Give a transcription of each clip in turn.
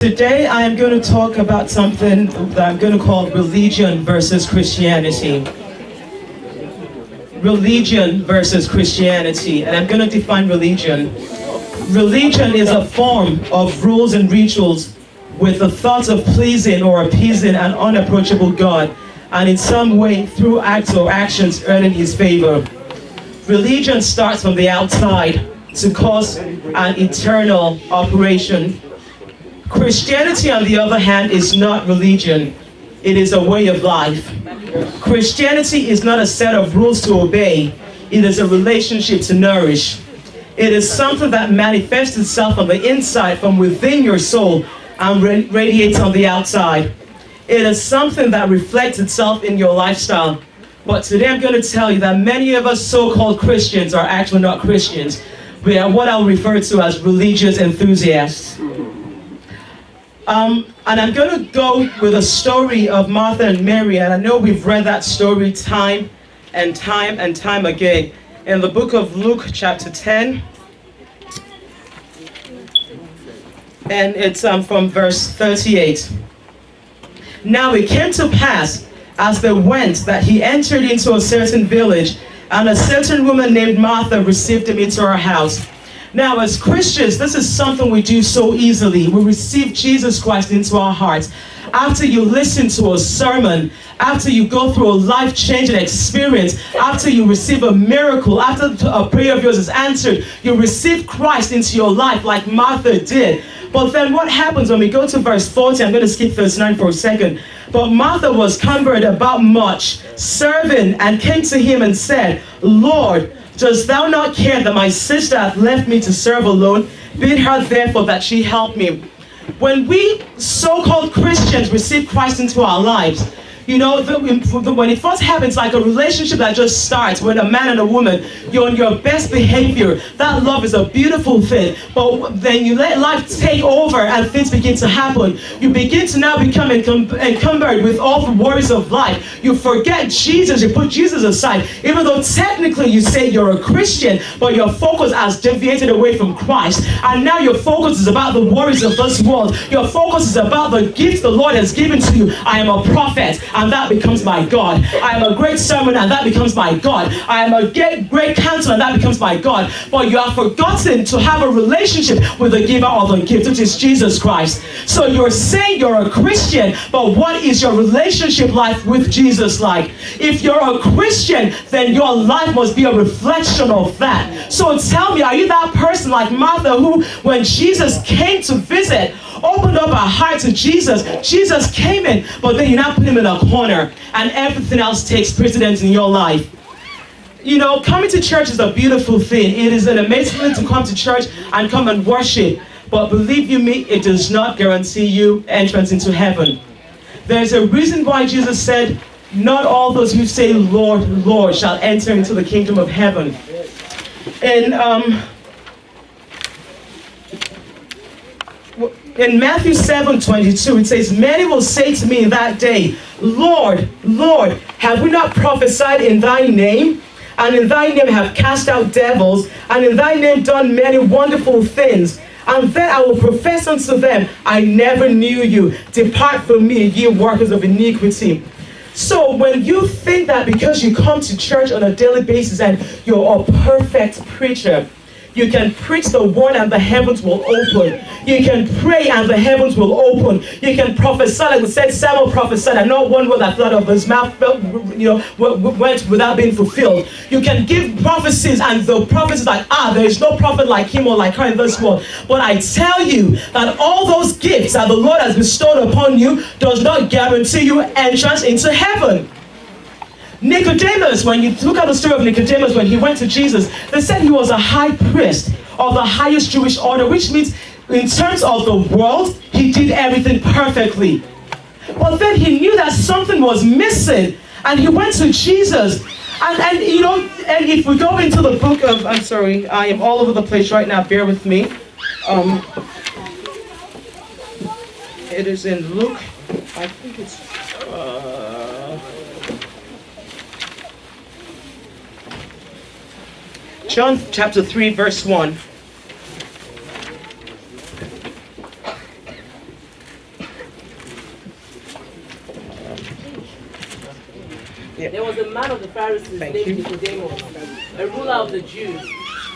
Today I am going to talk about something that I'm going to call religion versus Christianity. Religion versus Christianity. And I'm going to define religion. Religion is a form of rules and rituals with the thoughts of pleasing or appeasing an unapproachable God, and in some way through acts or actions earning his favor. Religion starts from the outside to cause an eternal operation. Christianity, on the other hand, is not religion. It is a way of life. Christianity is not a set of rules to obey. It is a relationship to nourish. It is something that manifests itself on the inside from within your soul and radiates on the outside. It is something that reflects itself in your lifestyle. But today I'm going to tell you that many of us so-called Christians are actually not Christians. We are what I'll refer to as religious enthusiasts. And I'm going to go with a story of Martha and Mary, and I know we've read that story time and time again in the book of Luke chapter 10, and it's from verse 38. Now it came to pass as they went that he entered into a certain village, and a certain woman named Martha received him into her house. Now, as Christians, this is something we do so easily. We receive Jesus Christ into our hearts. After you listen to a sermon, after you go through a life-changing experience, after you receive a miracle, after a prayer of yours is answered, you receive Christ into your life like Martha did. But then what happens when we go to verse 40? I'm going to skip verse 9 for a second. But Martha was cumbered about much, serving, and came to him and said, Lord, dost thou not care that my sister hath left me to serve alone? Bid her therefore that she help me. When we so-called Christians receive Christ into our lives, you know, when it first happens, like a relationship that just starts with a man and a woman, you're on your best behavior. That love is a beautiful thing. But then you let life take over and things begin to happen. You begin to now become encumbered with all the worries of life. You forget Jesus. You put Jesus aside. Even though technically you say you're a Christian, but your focus has deviated away from Christ. And now your focus is about the worries of this world. Your focus is about the gifts the Lord has given to you. I am a prophet, and that becomes my God. I am a great sermon, and that becomes my God. I am a great counselor, and that becomes my God. But you have forgotten to have a relationship with the giver of the gift, which is Jesus Christ. So you're saying you're a Christian, but what is your relationship life with Jesus like? If you're a Christian, then your life must be a reflection of that. So tell me, are you that person like Martha who, when Jesus came to visit, opened up her heart to Jesus? Jesus came in, but then you now put him in a corner and everything else takes precedence in your life. You know, coming to church is a beautiful thing. It is an amazing thing to come to church and come and worship. But believe you me, it does not guarantee you entrance into heaven. There's a reason why Jesus said, not all those who say, Lord, Lord, shall enter into the kingdom of heaven. In Matthew 7:22, it says, many will say to me in that day, Lord, Lord, have we not prophesied in thy name? And in thy name have cast out devils, and in thy name done many wonderful things. And then I will profess unto them, I never knew you. Depart from me, ye workers of iniquity. So when you think that because you come to church on a daily basis and you're a perfect preacher, you can preach the word and the heavens will open. You can pray and the heavens will open. You can prophesy, like we said, Samuel prophesied, and not one word that flowed out of his mouth, went without being fulfilled. You can give prophecies, and the prophecies like, there is no prophet like him or like her in this world. But I tell you that all those gifts that the Lord has bestowed upon you does not guarantee you entrance into heaven. Nicodemus, when you look at the story of Nicodemus, when he went to Jesus, they said he was a high priest of the highest Jewish order, which means in terms of the world, he did everything perfectly. But then he knew that something was missing, and he went to Jesus. And you know, and if we go into the book of, I'm sorry, I am all over the place right now, bear with me. It is in Luke, I think it's, John chapter 3, verse 1. There was a man of the Pharisees named Nicodemus, a ruler of the Jews.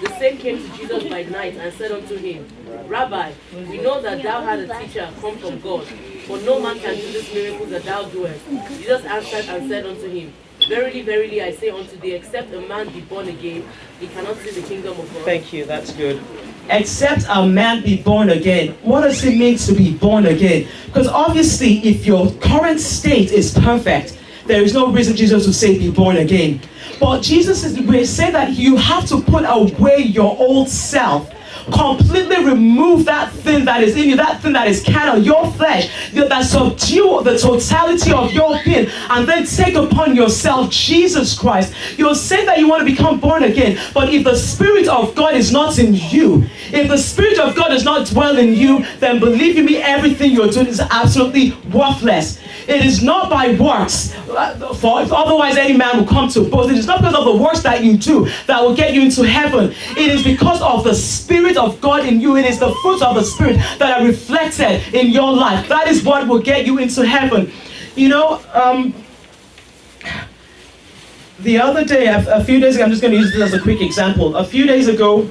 The same came to Jesus by night and said unto him, Rabbi, we know that thou art a teacher come from God, for no man can do these miracles that thou doest. Jesus answered and said unto him, Verily, verily, I say unto thee, except a man be born again, he cannot see the kingdom of God. Thank you, that's good. Except a man be born again. What does it mean to be born again? Because obviously, if your current state is perfect, there is no reason Jesus would say be born again. But Jesus will say that you have to put away your old self. Completely remove that thing that is in you, that thing that is carnal, your flesh, that subdue the totality of your being, and then take upon yourself Jesus Christ. You'll say that you want to become born again, but if the Spirit of God is not in you, if the Spirit of God does not dwell in you, then believe me, everything you're doing is absolutely worthless. It is not by works, for otherwise any man will come to boast. It is not because of the works that you do that will get you into heaven. It is because of the Spirit of God in you. It is the fruits of the Spirit that are reflected in your life. That is what will get you into heaven. You know, the other day, a few days ago, I'm just going to use this as a quick example. A few days ago,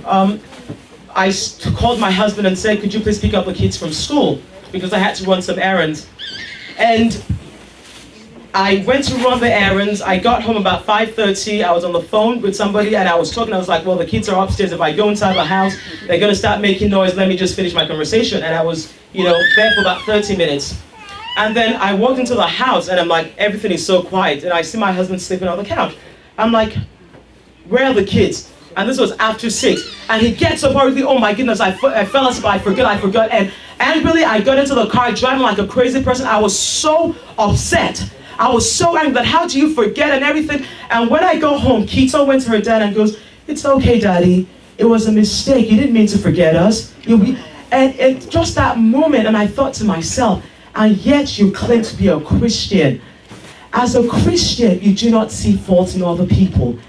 I called my husband and said, could you please pick up the kids from school? Because I had to run some errands. And I went to run the errands. I got home about 5:30. I was on the phone with somebody and I was talking. I was like, well, the kids are upstairs. If I go inside the house, they're going to start making noise. Let me just finish my conversation. And I was, there for about 30 minutes. And then I walked into the house and I'm like, everything is so quiet. And I see my husband sleeping on the couch. I'm like, where are the kids? And this was after 6. And he gets up already, oh my goodness, I fell asleep, I forgot. And angrily, I got into the car driving like a crazy person. I was so upset. I was so angry that how do you forget and everything. And when I go home, Keto went to her dad and goes, it's okay, Daddy. It was a mistake. You didn't mean to forget us. And just that moment, and I thought to myself, and yet you claim to be a Christian. As a Christian, you do not see fault in other people.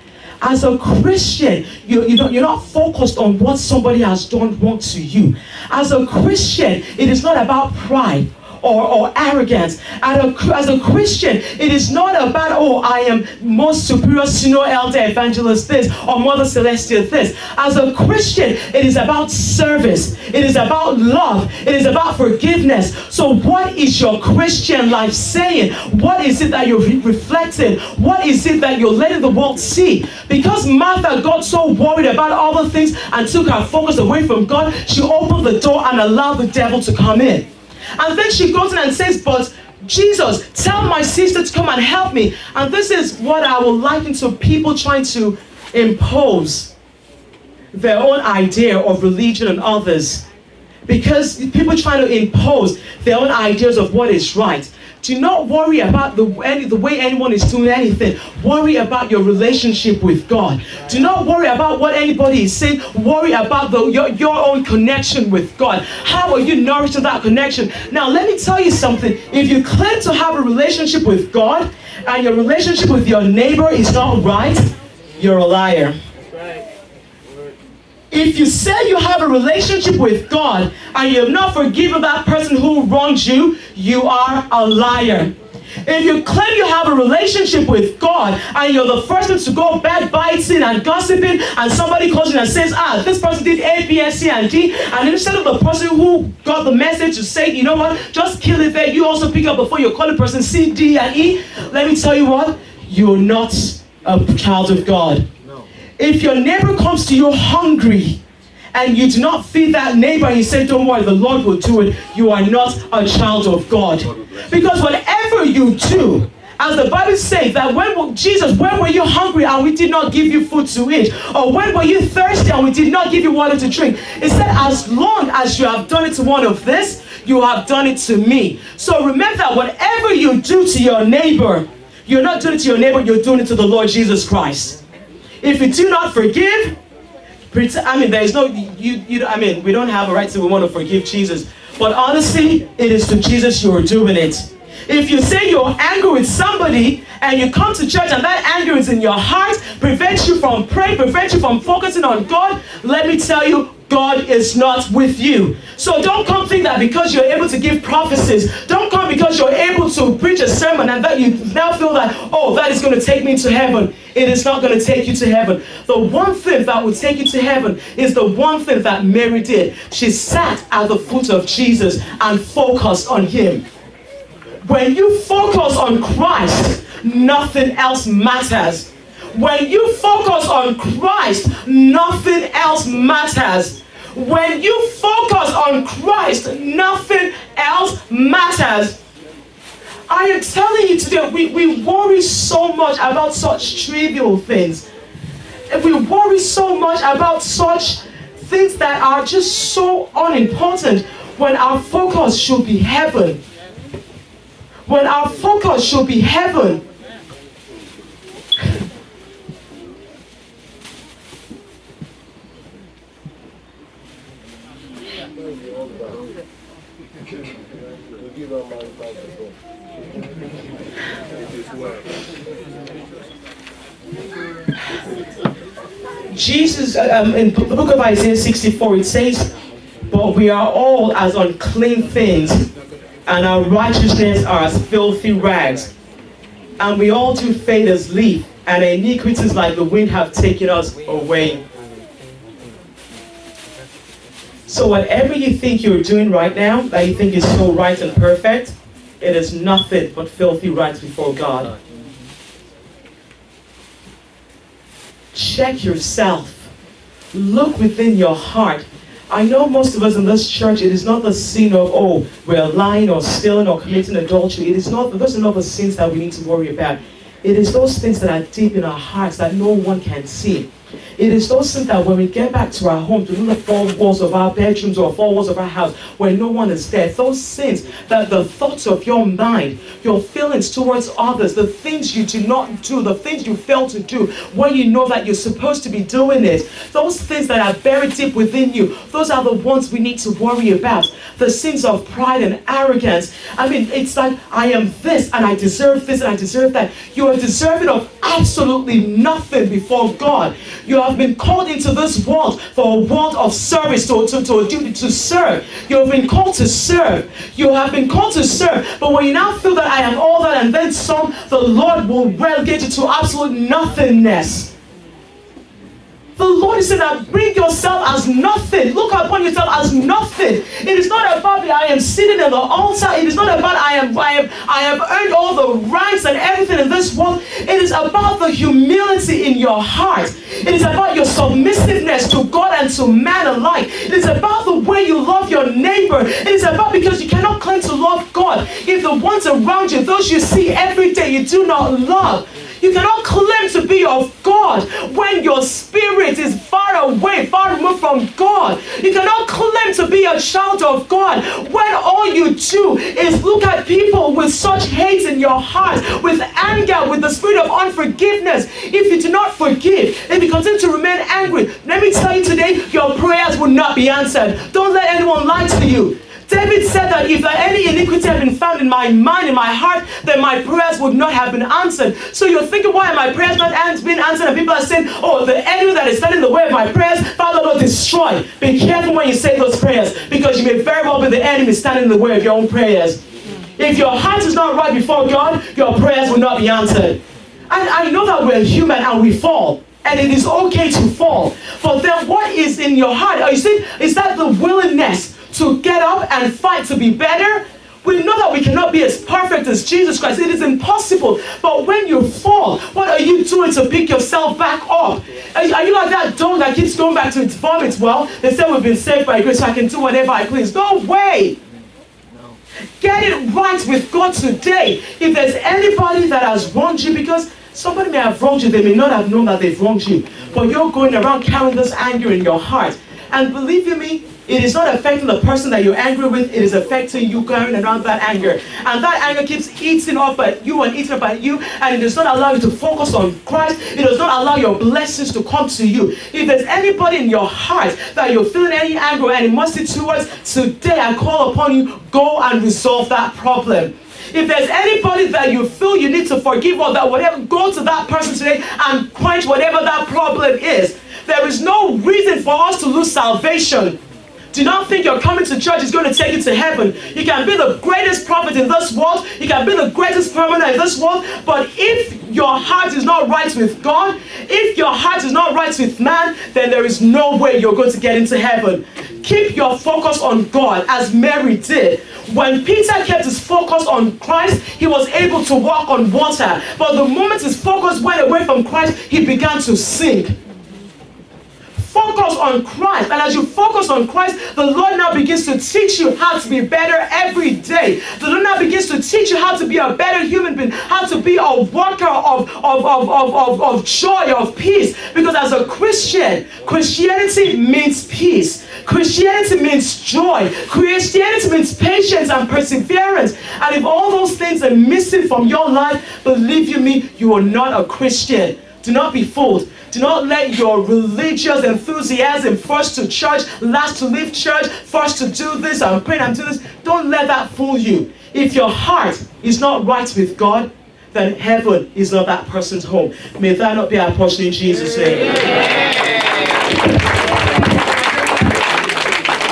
As a Christian, you're not focused on what somebody has done wrong to you. As a Christian, it is not about pride or arrogance. As a Christian, it is not about, oh, I am most superior, senior elder, evangelist this, or Mother Celestia this. As a Christian, it is about service. It is about love. It is about forgiveness. So what is your Christian life saying? What is it that you're reflecting? What is it that you're letting the world see? Because Martha got so worried about other things and took her focus away from God, she opened the door and allowed the devil to come in. And then she goes in and says, but Jesus, tell my sister to come and help me. And this is what I will liken to people trying to impose their own idea of religion on others. Because people trying to impose their own ideas of what is right. Do not worry about the way anyone is doing anything. Worry about your relationship with God. Do not worry about what anybody is saying. Worry about your own connection with God. How are you nourishing that connection? Now, let me tell you something. If you claim to have a relationship with God and your relationship with your neighbor is not right, you're a liar. If you say you have a relationship with God and you have not forgiven that person who wronged you, you are a liar. If you claim you have a relationship with God and you're the first one to go backbiting and gossiping and somebody calls you and says, this person did A, B, C, and D, and instead of the person who got the message to say, you know what, just kill it there, you also pick up before you call the person C, D, and E, let me tell you what, you're not a child of God. If your neighbor comes to you hungry and you do not feed that neighbor and you say, don't worry, the Lord will do it, you are not a child of God. Because whatever you do, as the Bible says, that when were you hungry and we did not give you food to eat? Or when were you thirsty and we did not give you water to drink? It said, as long as you have done it to one of this, you have done it to me. So remember that whatever you do to your neighbor, you're not doing it to your neighbor, you're doing it to the Lord Jesus Christ. If you do not forgive, there is no, we don't have a right to want to forgive Jesus. But honestly, it is to Jesus you are doing it. If you say you're angry with somebody and you come to church and that anger is in your heart, prevents you from praying, prevents you from focusing on God, let me tell you, God is not with you. So don't come think that because you're able to give prophecies, don't come not because you're able to preach a sermon and that you now feel that, oh, that is going to take me to heaven. It is not going to take you to heaven. The one thing that will take you to heaven is the one thing that Mary did. She sat at the foot of Jesus and focused on him. When you focus on Christ, nothing else matters. When you focus on Christ, nothing else matters. When you focus on Christ, nothing else matters. I am telling you today, we worry so much about such trivial things. And we worry so much about such things that are just so unimportant when our focus should be heaven. When our focus should be heaven. Jesus, in the book of Isaiah 64, it says, but we are all as unclean things, and our righteousness are as filthy rags. And we all do fade as leaf, and our iniquities like the wind have taken us away. So whatever you think you're doing right now, that you think is so right and perfect, it is nothing but filthy rags before God. Check yourself. Look within your heart. I know most of us in this church, it is not the sin of, oh, we're lying or stealing or committing adultery. It is not, those are not the sins that we need to worry about. It is those things that are deep in our hearts that no one can see. It is those things that when we get back to our home, to the four walls of our bedrooms or four walls of our house, where no one is there, those sins, that the thoughts of your mind, your feelings towards others, the things you do not do, the things you fail to do, when you know that you're supposed to be doing it, those things that are buried deep within you, those are the ones we need to worry about. The sins of pride and arrogance. I mean, it's like, I am this, and I deserve this, and I deserve that. You are deserving of absolutely nothing before God. You have been called into this world for a world of service, to a duty to serve. You have been called to serve. You have been called to serve. But when you now feel that I am all that and then some, the Lord will relegate you to absolute nothingness. The Lord is saying that bring yourself as nothing. Look upon yourself as nothing. It is not about the I am sitting in the altar. It is not about I have earned all the ranks and everything in this world. It is about the humility in your heart. It is about your submissiveness to God and to man alike. It is about the way you love your neighbor. It is about, because you cannot claim to love God if the ones around you, those you see every day, you do not love. You cannot claim to be of God when your spirit is far away, far removed from God. You cannot claim to be a child of God when all you do is look at people with such hate in your heart, with anger, with the spirit of unforgiveness. If you do not forgive, if you continue to remain angry, let me tell you today, your prayers will not be answered. Don't let anyone lie to you. David said that if any iniquity had been found in my mind, in my heart, then my prayers would not have been answered. So you're thinking, why are my prayers not being answered? And people are saying, oh, the enemy that is standing in the way of my prayers, Father, Lord, destroy. Be careful when you say those prayers, because you may very well be the enemy standing in the way of your own prayers. If your heart is not right before God, your prayers will not be answered. And I know that we're human and we fall. And it is okay to fall. But then what is in your heart? You see, is that the willingness to get up and fight to be better? We know that we cannot be as perfect as Jesus Christ. It is impossible. But when you fall, what are you doing to pick yourself back up? Are you like that dog that keeps going back to its vomit? Well, they say we've been saved by grace, so I can do whatever I please. No way. Get it right with God today. If there's anybody that has wronged you, because somebody may have wronged you, they may not have known that they've wronged you, but you're going around carrying this anger in your heart. And believe you me, it is not affecting the person that you're angry with, it is affecting you carrying around that anger. And that anger keeps eating up at you and eating up at you, and it does not allow you to focus on Christ. It does not allow your blessings to come to you. If there's anybody in your heart that you're feeling any anger or animosity towards, today I call upon you, go and resolve that problem. If there's anybody that you feel you need to forgive or that whatever, go to that person today and quench whatever that problem is. There is no reason for us to lose salvation. Do not think you're coming to church is going to take you to heaven. You can be the greatest prophet in this world. You can be the greatest permanent in this world. But if your heart is not right with God, if your heart is not right with man, then there is no way you're going to get into heaven. Keep your focus on God, as Mary did. When Peter kept his focus on Christ, he was able to walk on water. But the moment his focus went away from Christ, he began to sink. Focus on Christ, and as you focus on Christ, the Lord now begins to teach you how to be better every day. The Lord now begins to teach you how to be a better human being, how to be a worker of joy, of peace. Because as a Christian, Christianity means peace. Christianity means joy. Christianity means patience and perseverance. And if all those things are missing from your life, believe you me, you are not a Christian. Do not be fooled. Do not let your religious enthusiasm, first to church, last to leave church, first to do this, I'm praying, I'm doing this. Don't let that fool you. If your heart is not right with God, then heaven is not that person's home. May that not be our portion in Jesus' name.